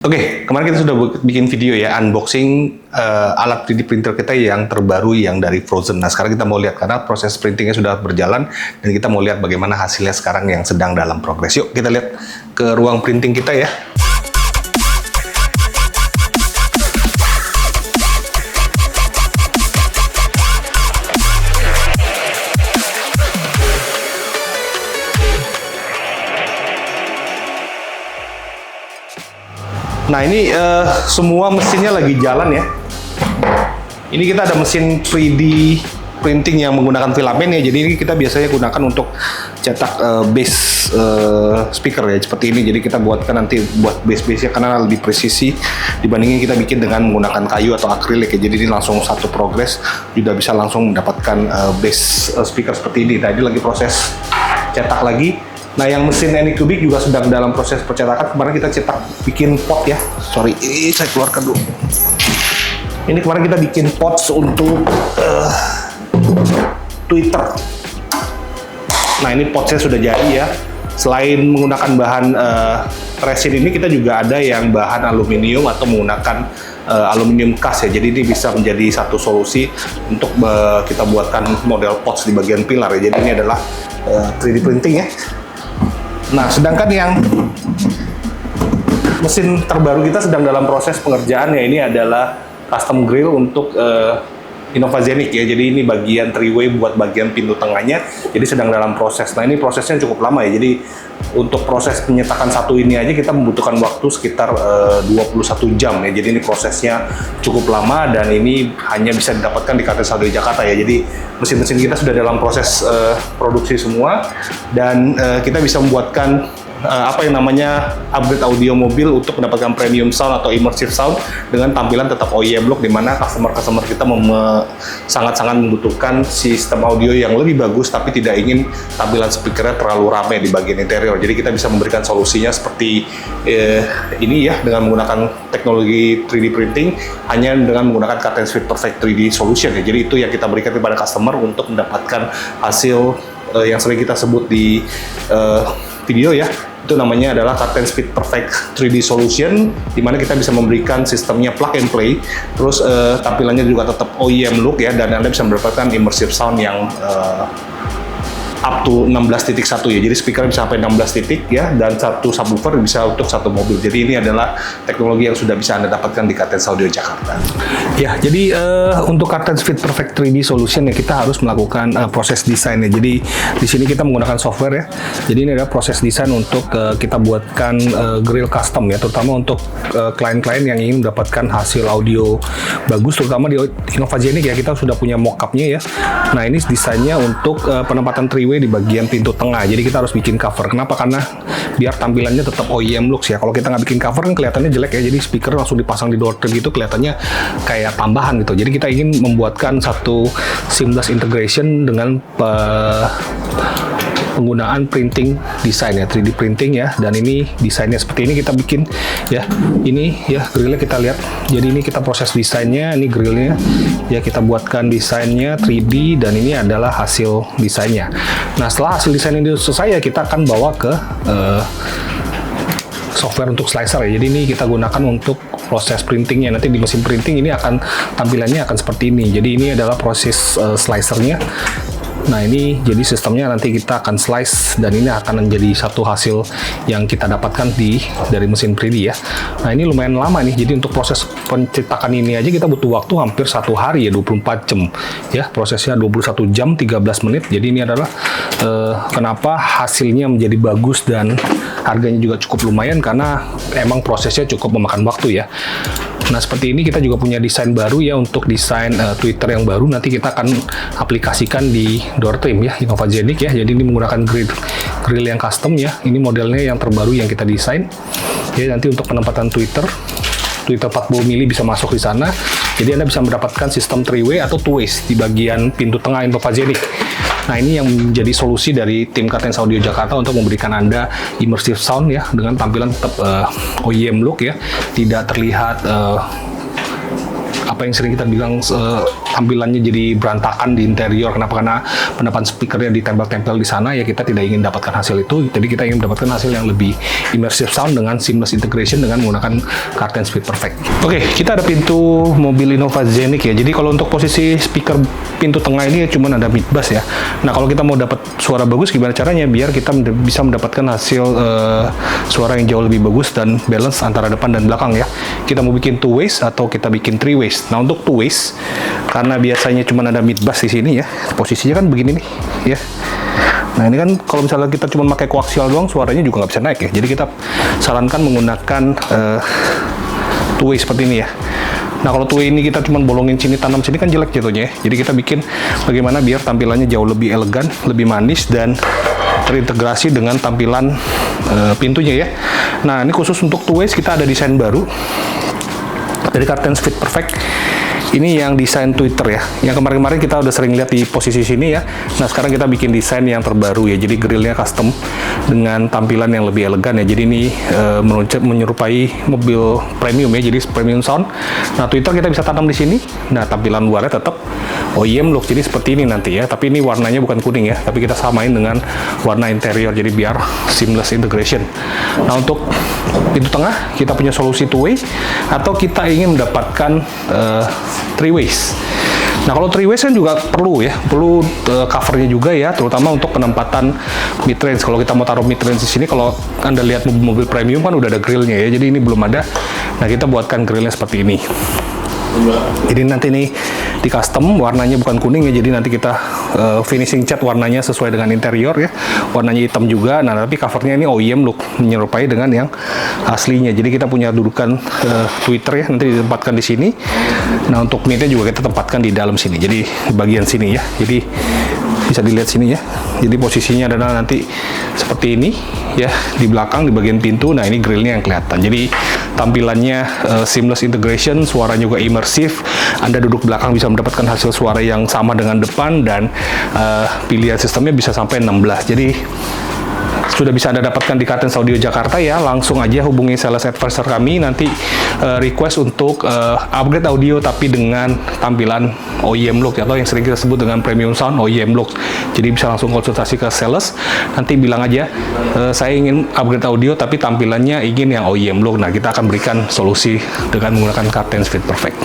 Oke, kemarin kita sudah bikin video ya unboxing alat 3D printer kita yang terbaru yang dari Frozen. Nah, sekarang kita mau lihat karena proses printingnya sudah berjalan dan kita mau lihat bagaimana hasilnya sekarang yang sedang dalam progres. Yuk kita lihat ke ruang printing kita ya. Nah ini semua mesinnya lagi jalan ya. Ini kita ada mesin 3D printing yang menggunakan filamen ya. Jadi ini kita biasanya gunakan untuk cetak base speaker ya seperti ini. Jadi kita buatkan nanti buat base-base-nya karena lebih presisi dibandingin kita bikin dengan menggunakan kayu atau akrilik ya. Jadi ini langsung satu progres juga bisa langsung mendapatkan base speaker seperti ini. Nah ini lagi proses cetak lagi. Nah, yang mesin Anycubic juga sedang dalam proses percetakan. Kemarin kita cetak bikin pot ya. Sorry, saya keluarkan dulu. Ini kemarin kita bikin pot untuk Twitter. Nah, ini potnya sudah jadi ya. Selain menggunakan bahan resin ini, kita juga ada yang bahan aluminium atau menggunakan aluminium cast ya. Jadi ini bisa menjadi satu solusi untuk kita buatkan model pots di bagian pilar ya. Jadi ini adalah 3D printing ya. Nah, sedangkan yang mesin terbaru kita sedang dalam proses pengerjaan ya, ini adalah custom grill untuk Innovazenic ya. Jadi ini bagian three-way buat bagian pintu tengahnya. Jadi sedang dalam proses. Nah, ini prosesnya cukup lama ya. Jadi untuk proses penyetakan satu ini aja kita membutuhkan waktu sekitar 21 jam ya. Jadi ini prosesnya cukup lama dan ini hanya bisa didapatkan di KTS Audio Jakarta ya. Jadi mesin-mesin kita sudah dalam proses produksi semua dan kita bisa membuatkan apa yang namanya upgrade audio mobil untuk mendapatkan premium sound atau immersive sound dengan tampilan tetap OEM block, di mana customer kita sangat-sangat membutuhkan sistem audio yang lebih bagus tapi tidak ingin tampilan speakernya terlalu ramai di bagian interior. Jadi kita bisa memberikan solusinya seperti ini ya, dengan menggunakan teknologi 3D printing hanya dengan menggunakan Cadence Fit Perfect 3D solution ya. Jadi itu yang kita berikan kepada customer untuk mendapatkan hasil yang sering kita sebut di video ya. Itu namanya adalah Cadence Fit Perfect 3D Solution, di mana kita bisa memberikan sistemnya plug and play, terus tampilannya juga tetap OEM look ya, dan Anda bisa mendapatkan immersive sound yang up to 16.1 ya. Jadi speaker bisa sampai 16 titik ya, dan satu subwoofer bisa untuk satu mobil. Jadi ini adalah teknologi yang sudah bisa Anda dapatkan di Cadence Audio Jakarta. Ya, jadi untuk Cadence Fit Perfect 3D Solution ya, kita harus melakukan proses desain ya. Jadi di sini kita menggunakan software ya. Jadi ini adalah proses desain untuk kita buatkan grill custom ya, terutama untuk klien-klien yang ingin mendapatkan hasil audio bagus, terutama di Innovazenic ya. Kita sudah punya mock-up-nya ya. Nah, ini desainnya untuk penempatan three-way di bagian pintu tengah. Jadi kita harus bikin cover. Kenapa? Karena biar tampilannya tetap OEM looks ya. Kalau kita nggak bikin cover kan kelihatannya jelek ya. Jadi speaker langsung dipasang di door trim gitu kelihatannya kayak tambahan gitu. Jadi kita ingin membuatkan satu seamless integration dengan penggunaan printing desain ya, 3D printing ya. Dan ini desainnya seperti ini kita bikin ya. Ini ya grillnya kita lihat. Jadi ini kita proses desainnya, ini grillnya ya, kita buatkan desainnya 3D dan ini adalah hasil desainnya. Nah, setelah hasil desain ini selesai ya, kita akan bawa ke software untuk slicer ya. Jadi ini kita gunakan untuk proses printingnya. Nanti di mesin printing ini akan tampilannya akan seperti ini. Jadi ini adalah proses slicernya. Nah, ini jadi sistemnya nanti kita akan slice dan ini akan menjadi satu hasil yang kita dapatkan dari mesin 3D ya. Nah, ini lumayan lama nih. Jadi untuk proses pencetakan ini aja kita butuh waktu hampir 1 hari ya, 24 jam ya. Prosesnya 21 jam 13 menit. Jadi ini adalah kenapa hasilnya menjadi bagus dan harganya juga cukup lumayan, karena emang prosesnya cukup memakan waktu ya. Nah, seperti ini kita juga punya desain baru ya, untuk desain Twitter yang baru nanti kita akan aplikasikan di door trim ya, Innovazenic ya. Jadi ini menggunakan grill yang custom ya. Ini modelnya yang terbaru yang kita desain. Ya, nanti untuk penempatan Twitter 40 mili bisa masuk di sana. Jadi Anda bisa mendapatkan sistem 3-way atau 2-ways di bagian pintu tengah Innovazenic. Nah, ini yang menjadi solusi dari tim Cadence Audio Jakarta untuk memberikan Anda immersive sound ya, dengan tampilan tetap OEM look ya, tidak terlihat apa yang sering kita bilang tampilannya jadi berantakan di interior. Kenapa? Karena penampakan speakernya ditempel-tempel di sana, ya kita tidak ingin dapatkan hasil itu. Jadi kita ingin mendapatkan hasil yang lebih immersive sound dengan seamless integration dengan menggunakan Cartens Fit Perfect. Oke, kita ada pintu mobil Innovazenic ya. Jadi kalau untuk posisi speaker pintu tengah ini cuma ada mid bass ya. Nah, kalau kita mau dapat suara bagus, gimana caranya biar kita bisa mendapatkan hasil suara yang jauh lebih bagus dan balance antara depan dan belakang ya. Kita mau bikin two ways atau kita bikin three ways. Nah, untuk two ways, karena biasanya cuma ada mid bass di sini ya, posisinya kan begini nih ya. Nah, ini kan kalau misalnya kita cuma pakai koaksial doang, suaranya juga nggak bisa naik ya. Jadi kita sarankan menggunakan two way seperti ini ya. Nah, kalau two way ini kita cuma bolongin sini, tanam sini kan jelek jatuhnya ya. Jadi kita bikin bagaimana biar tampilannya jauh lebih elegan, lebih manis, dan terintegrasi dengan tampilan pintunya ya. Nah, ini khusus untuk two ways kita ada desain baru dari Cartens Fit Perfect. Ini yang desain Twitter ya. Yang kemarin-kemarin kita udah sering lihat di posisi sini ya. Nah, sekarang kita bikin desain yang terbaru ya. Jadi grillnya custom dengan tampilan yang lebih elegan ya. Jadi ini menyerupai mobil premium ya. Jadi premium sound. Nah, Twitter kita bisa tanam di sini. Nah, tampilan luarnya tetap OEM look. Jadi seperti ini nanti ya. Tapi ini warnanya bukan kuning ya. Tapi kita samain dengan warna interior. Jadi biar seamless integration. Nah, untuk pintu tengah kita punya solusi two way atau kita ingin mendapatkan three ways. Nah, kalau three ways kan juga perlu covernya juga ya, terutama untuk penempatan mid range. Kalau kita mau taruh mid range di sini, kalau Anda lihat mobil premium kan udah ada grillnya ya, jadi ini belum ada. Nah, kita buatkan grillnya seperti ini. Jadi nanti ini di custom warnanya bukan kuning ya, jadi nanti kita finishing cat warnanya sesuai dengan interior ya, warnanya hitam juga. Nah, tapi covernya ini OEM look, menyerupai dengan yang aslinya. Jadi kita punya dudukan Twitter ya, nanti ditempatkan di sini. Nah, untuk midnya juga kita tempatkan di dalam sini, jadi di bagian sini ya. Jadi bisa dilihat sini ya. Jadi posisinya adalah nanti seperti ini ya, di belakang di bagian pintu. Nah, ini grillnya yang kelihatan. Jadi tampilannya seamless integration, suaranya juga imersif. Anda duduk belakang bisa mendapatkan hasil suara yang sama dengan depan, dan pilihan sistemnya bisa sampai 16. Jadi sudah bisa Anda dapatkan di Cartens Audio Jakarta ya. Langsung aja hubungi sales advisor kami, nanti request untuk upgrade audio tapi dengan tampilan OEM look atau yang sering kita sebut dengan premium sound OEM look. Jadi bisa langsung konsultasi ke sales, nanti bilang aja saya ingin upgrade audio tapi tampilannya ingin yang OEM look. Nah, kita akan berikan solusi dengan menggunakan Cartens Fit Perfect.